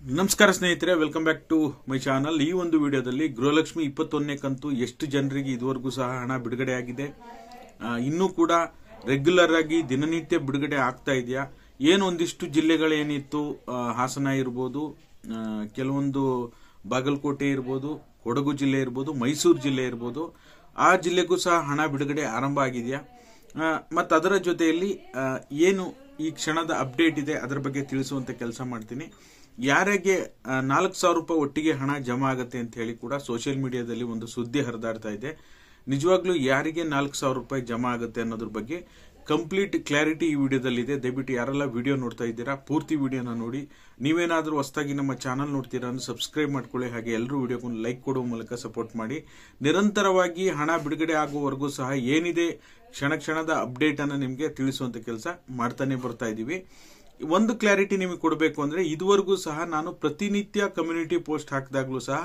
ನಮಸ್ಕಾರ ಸ್ನೇಹಿತರೆ, welcome back to my channel. ಈ ಒಂದು ವಿಡಿಯೋದಲ್ಲಿ ಗೃಹಲಕ್ಷ್ಮಿ 21ನೇ ಕಂತು ಎಷ್ಟು ಜನರಿಗೆ ಇದುವರೆಗೂ ಸಹ ಹಣ ಬಿಡುಗಡೆ ಆಗಿದೆ, ಇನ್ನೂ ಕೂಡ ರೆಗ್ಯುಲರ್ ಆಗಿ ದಿನನಿತ್ಯ ಬಿಡುಗಡೆ ಆಗ್ತಾ ಇದೆಯಾ, ಏನು ಒಂದಿಷ್ಟು ಜಿಲ್ಲೆಗಳೇನಿತ್ತು, ಹಾಸನ ಇರ್ಬೋದು, ಕೆಲವೊಂದು ಬಾಗಲಕೋಟೆ ಇರ್ಬೋದು, ಕೊಡಗು ಜಿಲ್ಲೆ ಇರ್ಬೋದು, ಮೈಸೂರು ಜಿಲ್ಲೆ ಇರ್ಬೋದು, ಆ ಜಿಲ್ಲೆಗೂ ಸಹ ಹಣ ಬಿಡುಗಡೆ ಆರಂಭ ಆಗಿದೆಯಾ, ಮತ್ತು ಅದರ ಜೊತೆಯಲ್ಲಿ ಏನು ಈ ಕ್ಷಣದ ಅಪ್ಡೇಟ್ ಇದೆ ಅದರ ಬಗ್ಗೆ ತಿಳಿಸುವಂತ ಕೆಲಸ ಮಾಡ್ತೀನಿ. ಯಾರಿಗೆ 4,000 ರೂಪಾಯಿ ಒಟ್ಟಿಗೆ ಹಣ ಜಮಾ ಆಗುತ್ತೆ ಅಂತ ಹೇಳಿ ಕೂಡ ಸೋಷಿಯಲ್ ಮೀಡಿಯಾದಲ್ಲಿ ಒಂದು ಸುದ್ದಿ ಹರಿದಾಡ್ತಾ ಇದೆ. ನಿಜವಾಗ್ಲೂ ಯಾರಿಗೆ 4,000 ರೂಪಾಯಿ ಜಮಾ ಆಗುತ್ತೆ ಅನ್ನೋದ್ರ ಬಗ್ಗೆ ಕಂಪ್ಲೀಟ್ ಕ್ಲಾರಿಟಿ ಈ ವಿಡಿಯೋದಲ್ಲಿದೆ. ದಯವಿಟ್ಟು ಯಾರೆಲ್ಲ ವಿಡಿಯೋ ನೋಡ್ತಾ ಇದ್ದೀರಾ ಪೂರ್ತಿ ವಿಡಿಯೋನ ನೋಡಿ. ನೀವೇನಾದ್ರೂ ಹೊಸದಾಗಿ ನಮ್ಮ ಚಾನಲ್ ನೋಡ್ತೀರಾ ಅಂದ್ರೆ ಸಬ್ಸ್ಕ್ರೈಬ್ ಮಾಡ್ಕೊಳ್ಳಿ, ಹಾಗೆ ಎಲ್ಲರೂ ವಿಡಿಯೋಗೊಂದು ಲೈಕ್ ಕೊಡುವ ಮೂಲಕ ಸಪೋರ್ಟ್ ಮಾಡಿ. ನಿರಂತರವಾಗಿ ಹಣ ಬಿಡುಗಡೆ ಆಗುವವರೆಗೂ ಸಹ ಏನಿದೆ ಕ್ಷಣ ಕ್ಷಣದ ಅಪ್ಡೇಟ್ ಅನ್ನು ನಿಮಗೆ ತಿಳಿಸುವಂತ ಕೆಲಸ ಮಾಡ್ತಾನೆ ಬರ್ತಾ ಇದೀವಿ. ಒಂದು ಕ್ಲಾರಿಟಿ ನಿಮಗೆ ಕೊಡಬೇಕು ಅಂದ್ರೆ, ಇದುವರೆಗೂ ಸಹ ನಾನು ಪ್ರತಿನಿತ್ಯ ಕಮ್ಯುನಿಟಿ ಪೋಸ್ಟ್ ಹಾಕಿದಾಗ್ಲೂ ಸಹ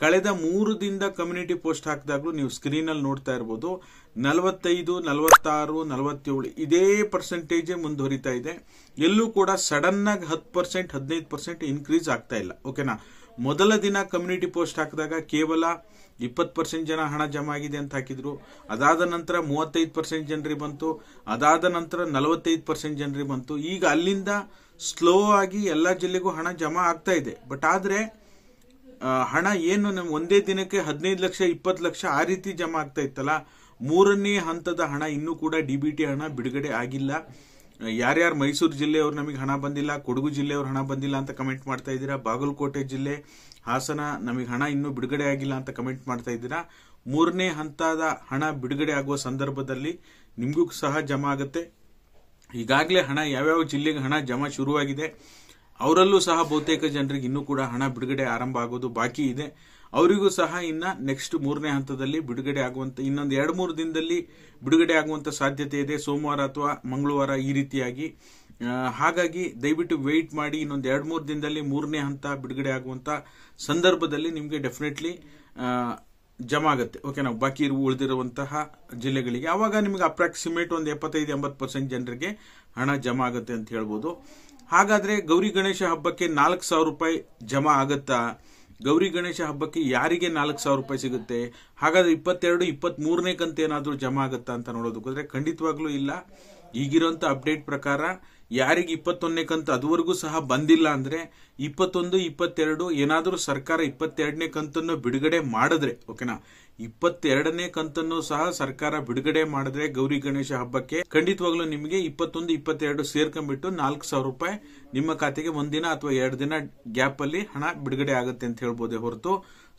ಕಳೆದ 3 ದಿನದ ಕಮ್ಯುನಿಟಿ ಪೋಸ್ಟ್ ಹಾಕಿದಾಗ್ಲೂ ನೀವು ಸ್ಕ್ರೀನ್ ಅಲ್ಲಿ ನೋಡ್ತಾ ಇರಬಹುದು 45, 46, 47 ಇದೇ ಪರ್ಸೆಂಟೇಜ್ ಮುಂದುವರಿತಾ ಇದೆ. ಎಲ್ಲೂ ಕೂಡ ಸಡನ್ ಆಗಿ 10%, 15% ಇನ್ಕ್ರೀಸ್ ಆಗ್ತಾ ಇಲ್ಲ. ಓಕೆನಾ? ಮೊದಲ ದಿನ ಕಮ್ಯುನಿಟಿ ಪೋಸ್ಟ್ ಹಾಕಿದಾಗ ಕೇವಲ 20% ಜನ ಹಣ ಜಮಾ ಆಗಿದೆ ಅಂತ ಹಾಕಿದ್ರು. ಅದಾದ ನಂತರ 35% ಜನರಿಗೆ ಬಂತು. ಅದಾದ ನಂತರ 45% ಜನರಿಗೆ ಬಂತು. ಈಗ ಅಲ್ಲಿಂದ ಸ್ಲೋ ಆಗಿ ಎಲ್ಲಾ ಜಿಲ್ಲೆಗೂ ಹಣ ಜಮಾ ಆಗ್ತಾ ಇದೆ. ಬಟ್ ಆದ್ರೆ ಹಣ ಏನು ಒಂದೇ ದಿನಕ್ಕೆ 15 ಲಕ್ಷ 20 ಲಕ್ಷ ಆ ರೀತಿ ಜಮಾ ಆಗ್ತಾ ಇತ್ತಲ್ಲ, 3ನೇ ಹಂತದ ಹಣ ಇನ್ನೂ ಕೂಡ ಡಿಬಿಟಿ ಹಣ ಬಿಡುಗಡೆ ಆಗಿಲ್ಲ. ಯಾರ್ಯಾರು ಮೈಸೂರು ಜಿಲ್ಲೆಯವರು ನಮಗೆ ಹಣ ಬಂದಿಲ್ಲ, ಕೊಡಗು ಜಿಲ್ಲೆಯವರು ಹಣ ಬಂದಿಲ್ಲ ಅಂತ ಕಮೆಂಟ್ ಮಾಡ್ತಾ ಇದ್ದೀರಾ, ಬಾಗಲಕೋಟೆ ಜಿಲ್ಲೆ, ಹಾಸನ ನಮಗೆ ಹಣ ಇನ್ನೂ ಬಿಡುಗಡೆ ಆಗಿಲ್ಲ ಅಂತ ಕಮೆಂಟ್ ಮಾಡ್ತಾ ಇದ್ದೀರಾ. 3ನೇ ಹಂತದ ಹಣ ಬಿಡುಗಡೆ ಆಗುವ ಸಂದರ್ಭದಲ್ಲಿ ನಿಮಗೂ ಸಹ ಜಮಾ ಆಗುತ್ತೆ. ಈಗಾಗಲೇ ಹಣ ಯಾವ್ಯಾವ ಜಿಲ್ಲೆಗೆ ಹಣ ಜಮಾ ಶುರುವಾಗಿದೆ ಅವರಲ್ಲೂ ಸಹ ಬಹುತೇಕ ಜನರಿಗೆ ಇನ್ನೂ ಕೂಡ ಹಣ ಬಿಡುಗಡೆ ಆರಂಭ ಆಗೋದು ಬಾಕಿ ಇದೆ. ಅವರಿಗೂ ಸಹ ಇನ್ನ ನೆಕ್ಸ್ಟ್ 3ನೇ ಹಂತದಲ್ಲಿ ಬಿಡುಗಡೆ ಆಗುವಂತ ಇನ್ನೊಂದು 2-3 ದಿನದಲ್ಲಿ ಬಿಡುಗಡೆ ಆಗುವಂತ ಸಾಧ್ಯತೆ ಇದೆ, ಸೋಮವಾರ ಅಥವಾ ಮಂಗಳವಾರ ಈ ರೀತಿಯಾಗಿ. ಹಾಗಾಗಿ ದಯವಿಟ್ಟು ವೆಯ್ಟ್ ಮಾಡಿ. ಇನ್ನೊಂದು 2-3 ದಿನದಲ್ಲಿ 3ನೇ ಹಂತ ಬಿಡುಗಡೆ ಆಗುವಂತ ಸಂದರ್ಭದಲ್ಲಿ ನಿಮಗೆ ಡೆಫಿನೆಟ್ಲಿ ಜಮಾ ಆಗುತ್ತೆ. ಓಕೆನಾ? ಬಾಕಿ ಉಳಿದಿರುವಂತಹ ಜಿಲ್ಲೆಗಳಿಗೆ ಆವಾಗ ನಿಮಗೆ ಅಪ್ರಾಕ್ಸಿಮೇಟ್ ಒಂದು 75-80% ಜನರಿಗೆ ಹಣ ಜಮಾ ಆಗುತ್ತೆ ಅಂತ ಹೇಳ್ಬೋದು. ಹಾಗಾದ್ರೆ ಗೌರಿ ಗಣೇಶ ಹಬ್ಬಕ್ಕೆ 4,000 ರೂಪಾಯಿ ಜಮಾ ಆಗತ್ತಾ? ಗೌರಿ ಗಣೇಶ ಹಬ್ಬಕ್ಕೆ ಯಾರಿಗೆ 4,000 ರೂಪಾಯಿ ಸಿಗುತ್ತೆ? ಹಾಗಾದ್ರೆ 22, 23ನೇ ಕಂತು ಏನಾದ್ರೂ ಜಮಾ ಆಗುತ್ತಾ ಅಂತ ನೋಡೋದಕ್ಕೋದ್ರೆ ಖಂಡಿತವಾಗ್ಲೂ ಇಲ್ಲ. ಈಗಿರುವಂತ ಅಪ್ಡೇಟ್ ಪ್ರಕಾರ ಯಾರಿಗೆ 21ನೇ ಕಂತು ಅದುವರೆಗೂ ಸಹ ಬಂದಿಲ್ಲ ಅಂದ್ರೆ 21, 22 ಏನಾದ್ರೂ ಸರ್ಕಾರ 22ನೇ ಕಂತನ್ನು ಬಿಡುಗಡೆ ಮಾಡಿದ್ರೆ, ಓಕೆನಾ, 22ನೇ ಕಂತನ್ನು ಸಹ ಸರ್ಕಾರ ಬಿಡುಗಡೆ ಮಾಡಿದ್ರೆ ಗೌರಿ ಗಣೇಶ ಹಬ್ಬಕ್ಕೆ ಖಂಡಿತವಾಗ್ಲೂ ನಿಮಗೆ 21, 22 ಸೇರ್ಕೊಂಡ್ಬಿಟ್ಟು 4,000 ರೂಪಾಯಿ ನಿಮ್ಮ ಖಾತೆಗೆ ಒಂದಿನ ಅಥವಾ 2 ದಿನ ಗ್ಯಾಪ್ ಅಲ್ಲಿ ಹಣ ಬಿಡುಗಡೆ ಆಗುತ್ತೆ ಅಂತ ಹೇಳ್ಬೋದೇ ಹೊರತು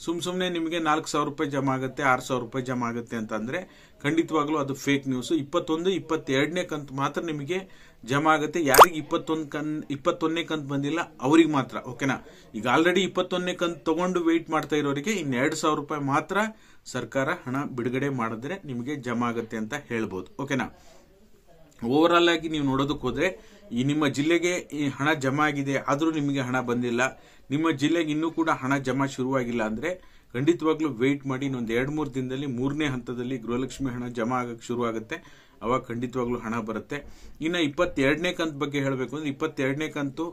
ಸುಮ್ನೆ ನಿಮಗೆ 4,000 ರೂಪಾಯಿ ಜಮಾ ಆಗುತ್ತೆ, 6,000 ರೂಪಾಯಿ ಜಮಾ ಆಗುತ್ತೆ ಅಂತ ಅಂದ್ರೆ ಖಂಡಿತವಾಗ್ಲೂ ಅದು ಫೇಕ್ ನ್ಯೂಸ್. 21, 22ನೇ ಕಂತು ಮಾತ್ರ ನಿಮಗೆ ಜಮಾ ಆಗುತ್ತೆ. ಯಾರಿಗೆ 21ನೇ ಕಂತು ಬಂದಿಲ್ಲ ಅವರಿಗೆ ಮಾತ್ರ. ಓಕೆನಾ? ಈಗ ಆಲ್ರೆಡಿ 21ನೇ ಕಂತು ತಗೊಂಡು ವೆಯ್ಟ್ ಮಾಡ್ತಾ ಇರೋರಿಗೆ ಇನ್ನು 2,000 ರೂಪಾಯಿ ಮಾತ್ರ ಸರ್ಕಾರ ಹಣ ಬಿಡುಗಡೆ ಮಾಡಿದ್ರೆ ನಿಮಗೆ ಜಮಾ ಆಗುತ್ತೆ ಅಂತ ಹೇಳ್ಬೋದು. ಓಕೆನಾ? ಓವರ್ ಆಲ್ ಆಗಿ ನೀವು ನೋಡೋದಕ್ಕೆ ಹೋದ್ರೆ ಈ ನಿಮ್ಮ ಜಿಲ್ಲೆಗೆ ಈ ಹಣ ಜಮಾ ಆಗಿದೆ ಆದ್ರೂ ನಿಮಗೆ ಹಣ ಬಂದಿಲ್ಲ, ನಿಮ್ಮ ಜಿಲ್ಲೆಗೆ ಇನ್ನೂ ಕೂಡ ಹಣ ಜಮಾ ಶುರುವಾಗಿಲ್ಲ ಅಂದ್ರೆ ಖಂಡಿತವಾಗ್ಲೂ ವೆಯ್ಟ್ ಮಾಡಿ. ಇನ್ನೊಂದು 2-3 ದಿನದಲ್ಲಿ 3ನೇ ಹಂತದಲ್ಲಿ ಗೃಹಲಕ್ಷ್ಮಿ ಹಣ ಜಮಾ ಆಗಕ್ಕೆ ಶುರು ಆಗುತ್ತೆ. ಅವಾಗ ಖಂಡಿತವಾಗ್ಲೂ ಹಣ ಬರುತ್ತೆ. ಇನ್ನು 22ನೇ ಕಂತು ಬಗ್ಗೆ ಹೇಳಬೇಕು ಅಂದ್ರೆ 22ನೇ ಕಂತು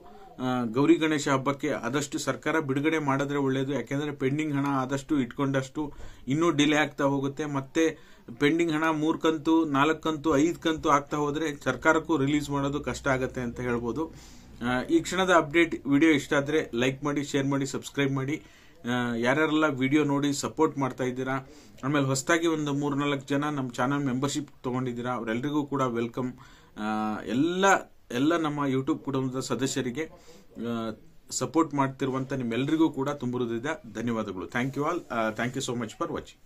ಗೌರಿ ಗಣೇಶ ಹಬ್ಬಕ್ಕೆ ಆದಷ್ಟು ಸರ್ಕಾರ ಬಿಡುಗಡೆ ಮಾಡಿದ್ರೆ ಒಳ್ಳೇದು. ಯಾಕೆಂದ್ರೆ ಪೆಂಡಿಂಗ್ ಹಣ ಆದಷ್ಟು ಇಟ್ಕೊಂಡಷ್ಟು ಇನ್ನೂ ಡಿಲೇ ಆಗ್ತಾ ಹೋಗುತ್ತೆ. ಮತ್ತೆ ಪೆಂಡಿಂಗ್ ಹಣ 3 ಕಂತು, 4 ಕಂತು, 5 ಕಂತು ಆಗ್ತಾ ಹೋದ್ರೆ ಸರ್ಕಾರಕ್ಕೂ ರಿಲೀಸ್ ಮಾಡೋದು ಕಷ್ಟ ಆಗುತ್ತೆ ಅಂತ ಹೇಳ್ಬೋದು. ಈ ಕ್ಷಣದ ಅಪ್ಡೇಟ್ ವಿಡಿಯೋ ಇಷ್ಟ ಆದ್ರೆ ಲೈಕ್ ಮಾಡಿ, ಶೇರ್ ಮಾಡಿ, ಸಬ್ಸ್ಕ್ರೈಬ್ ಮಾಡಿ. ಯಾರ್ಯಾರೆಲ್ಲ ವಿಡಿಯೋ ನೋಡಿ ಸಪೋರ್ಟ್ ಮಾಡ್ತಾ ಇದ್ದೀರಾ, ಆಮೇಲೆ ಹೊಸದಾಗಿ ಒಂದು 3-4 ಜನ ನಮ್ಮ ಚಾನಲ್ ಮೆಂಬರ್ಶಿಪ್ ತಗೊಂಡಿದ್ದೀರಾ, ಅವರೆಲ್ಲರಿಗೂ ಕೂಡ ವೆಲ್ಕಮ್. ಎಲ್ಲ ನಮ್ಮ ಯೂಟ್ಯೂಬ್ ಕುಟುಂಬದ ಸದಸ್ಯರಿಗೆ ಸಪೋರ್ಟ್ ಮಾಡ್ತಿರುವಂತ ನಿಮ್ಮೆಲ್ಲರಿಗೂ ಕೂಡ ತುಂಬ ಹೃದಯದ ಧನ್ಯವಾದಗಳು. Thank you all. Thank you so much for watching.